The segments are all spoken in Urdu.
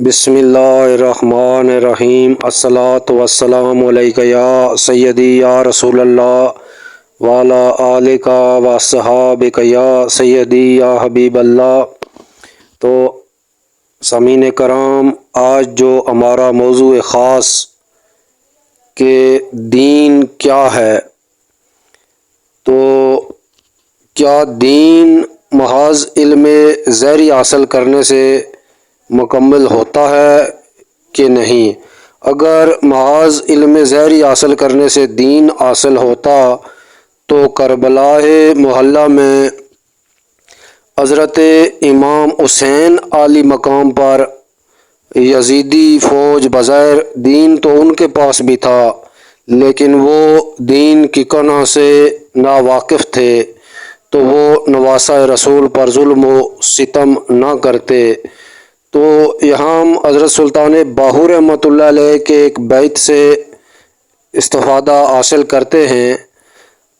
بسم اللہ الرحمن الرحیم الصلاۃ والسلام علیک یا سیدی یا رسول اللہ وعلی آلک و صحابک یا سیدی یا حبیب اللہ۔ تو سامعین کرام، آج جو ہمارا موضوع خاص کہ دین کیا ہے، تو کیا دین محض علم ظاہری حاصل کرنے سے مکمل ہوتا ہے کہ نہیں؟ اگر محض علم ظاہری حاصل کرنے سے دین حاصل ہوتا تو کربلا محلہ میں حضرت امام حسین عالی مقام پر یزیدی فوج بظاہر دین تو ان کے پاس بھی تھا، لیکن وہ دین کی کنہ سے ناواقف تھے، تو وہ نواسہ رسول پر ظلم و ستم نہ کرتے۔ تو یہاں ہم حضرت سلطان باہو رحمۃ اللہ علیہ کے ایک بیت سے استفادہ حاصل کرتے ہیں۔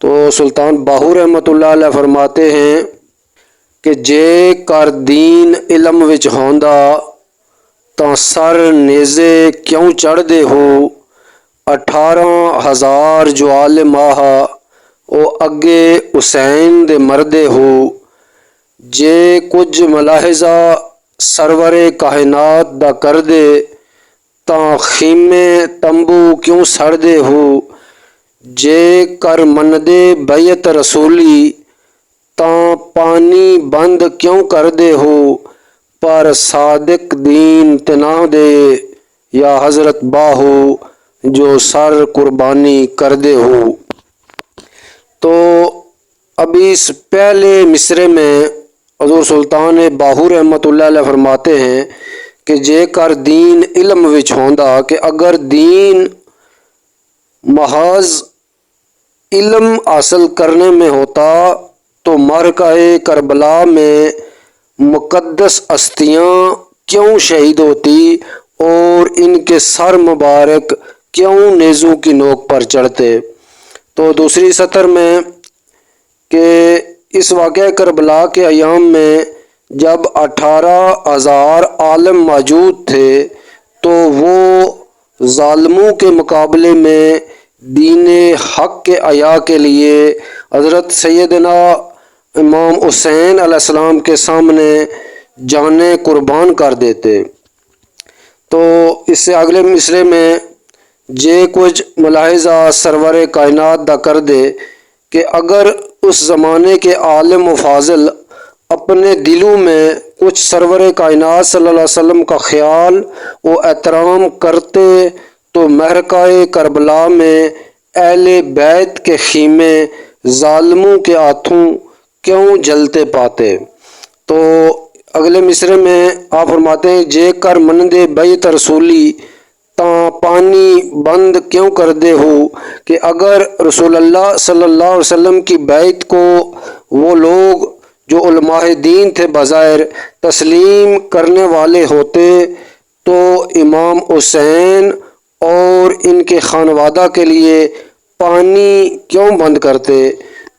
تو سلطان باہو رحمۃ اللہ علیہ فرماتے ہیں کہ جے کر دین علم وچ ہوندا تاں سر نیزے کیوں چڑھ دے ہو، 18,000 جو عالم آہا او اگے حسین دے مردے ہو، جے کچھ ملاحظہ سرور کائنات دا کر دے تاں خیمے تمبو کیوں سڑ دے ہو، جے کر مندے بیعت رسولی تاں پانی بند کیوں کر دے ہو، پر صادق دین تنا دے یا حضرت باہو جو سر قربانی کر دے ہو۔ تو ابھی اس پہلے مصرے میں حضور سلطان باہو رحمۃ اللہ علیہ فرماتے ہیں کہ جے کر دین علم وچ ہوندا، کہ اگر دین محض علم حاصل کرنے میں ہوتا تو معرکہ کربلا میں مقدس ہستیاں کیوں شہید ہوتی اور ان کے سر مبارک کیوں نیزوں کی نوک پر چڑھتے۔ تو دوسری سطر میں کہ اس واقعہ کربلا کے ایام میں جب 18,000 عالم موجود تھے تو وہ ظالموں کے مقابلے میں دین حق کے احیاء کے لیے حضرت سیدنا امام حسین علیہ السلام کے سامنے جانیں قربان کر دیتے۔ تو اس سے اگلے مصرے میں جے کچھ ملاحظہ سرور کائنات دا کر دے، کہ اگر اس زمانے کے عالم و فاضل اپنے دلوں میں کچھ سرور کائنات صلی اللہ علیہ وسلم کا خیال و احترام کرتے تو معرکہ کربلا میں اہل بیت کے خیمے ظالموں کے ہاتھوں کیوں جلتے پاتے۔ تو اگلے مصرے میں آپ فرماتے ہیں جے کر مندے بیعت رسولی تاں پانی بند کیوں کر دے ہو، کہ اگر رسول اللہ صلی اللہ علیہ وسلم کی بیعت کو وہ لوگ جو علماء دین تھے بظاہر تسلیم کرنے والے ہوتے تو امام حسین اور ان کے خانوادہ کے لیے پانی کیوں بند کرتے۔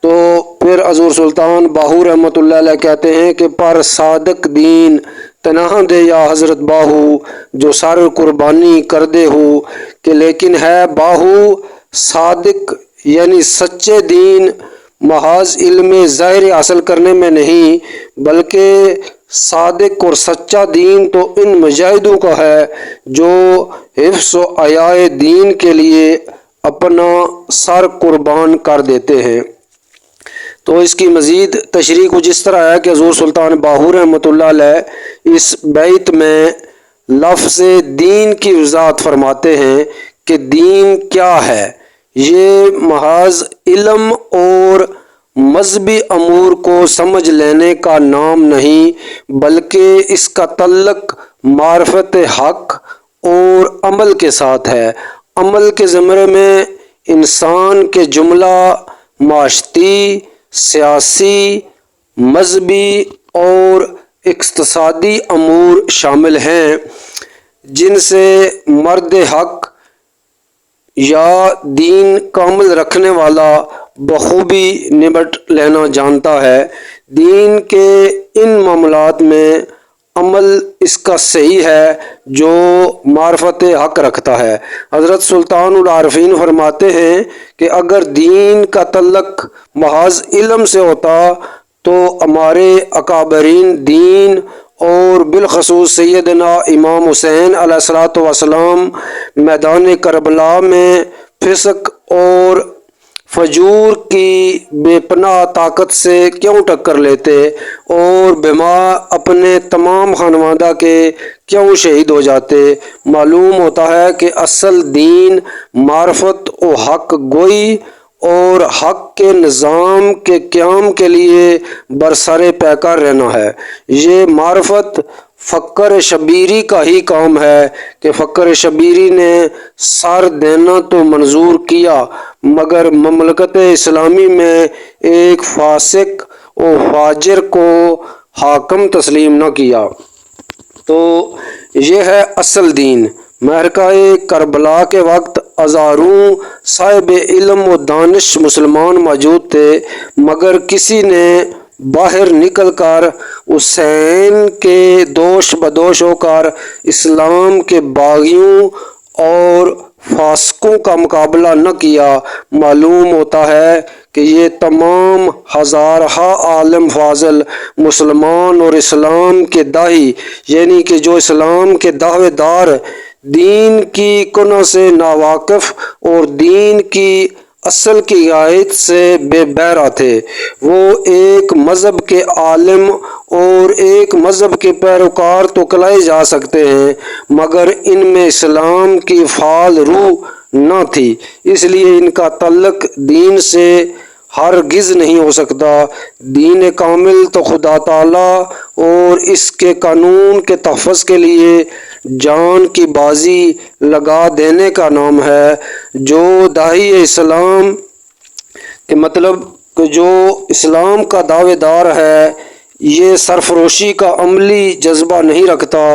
تو پھر حضور سلطان باہو رحمۃ اللہ علیہ کہتے ہیں کہ پر صادق دین تنا دے یا حضرت باہو جو سر قربانی کر دے ہو، کہ لیکن ہے باہو صادق یعنی سچے دین محض علم ظاہر حاصل کرنے میں نہیں، بلکہ صادق اور سچا دین تو ان مجاہدوں کا ہے جو حفظ و احیاء دین کے لیے اپنا سر قربان کر دیتے ہیں۔ تو اس کی مزید تشریح کچھ اس طرح ہے کہ حضور سلطان باہو رحمۃ اللہ علیہ اس بیت میں لفظ دین کی وضاحت فرماتے ہیں کہ دین کیا ہے۔ یہ محض علم اور مذہبی امور کو سمجھ لینے کا نام نہیں، بلکہ اس کا تعلق معرفت حق اور عمل کے ساتھ ہے۔ عمل کے زمرے میں انسان کے جملہ معاشرتی، سیاسی، مذہبی اور اقتصادی امور شامل ہیں، جن سے مرد حق یا دین کامل رکھنے والا بخوبی نمٹ لینا جانتا ہے۔ دین کے ان معاملات میں عمل اس کا صحیح ہے جو معرفت حق رکھتا ہے۔ حضرت سلطان العارفین فرماتے ہیں کہ اگر دین کا تعلق محض علم سے ہوتا تو ہمارے اکابرین دین اور بالخصوص سیدنا امام حسین علیہ الصلوۃ والسلام میدان کربلا میں فسق اور فجور کی بے پناہ طاقت سے کیوں ٹکر لیتے اور بما اپنے تمام خانوادہ کے کیوں شہید ہو جاتے۔ معلوم ہوتا ہے کہ اصل دین معرفت و حق گوئی اور حق کے نظام کے قیام کے لیے برسر پیکار رہنا ہے۔ یہ معرفت فقر شبیری کا ہی کام ہے کہ فقر شبیری نے سر دینا تو منظور کیا مگر مملکت اسلامی میں ایک فاسق و فاجر کو حاکم تسلیم نہ کیا۔ تو یہ ہے اصل دین۔ معرکہ کربلا کے وقت ہزاروں صاحب علم و دانش مسلمان موجود تھے مگر کسی نے باہر نکل کر حسین کے دوش بدوش ہو کر اسلام کے باغیوں اور فاسقوں کا مقابلہ نہ کیا۔ معلوم ہوتا ہے کہ یہ تمام ہزارہ عالم فاضل مسلمان اور اسلام کے داعی یعنی کہ جو اسلام کے دعوے دار دین کی کنہ سے ناواقف اور دین کی اصل کی غایت سے بے بہرہ تھے۔ وہ ایک مذہب کے عالم اور ایک مذہب کے پیروکار تو کہلائے جا سکتے ہیں مگر ان میں اسلام کی فعال روح نہ تھی، اس لیے ان کا تعلق دین سے ہرگز نہیں ہو سکتا۔ دین کامل تو خدا تعالیٰ اور اس کے قانون کے تحفظ کے لیے جان کی بازی لگا دینے کا نام ہے۔ جو داعی اسلام کے مطلب کہ جو اسلام کا دعوے دار ہے یہ سرفروشی کا عملی جذبہ نہیں رکھتا،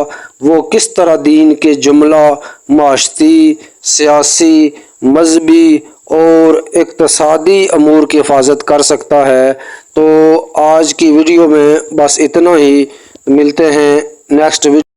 وہ کس طرح دین کے جملہ معاشرتی، سیاسی، مذہبی اور اقتصادی امور کی حفاظت کر سکتا ہے۔ تو آج کی ویڈیو میں بس اتنا ہی، ملتے ہیں نیکسٹ ویڈیو۔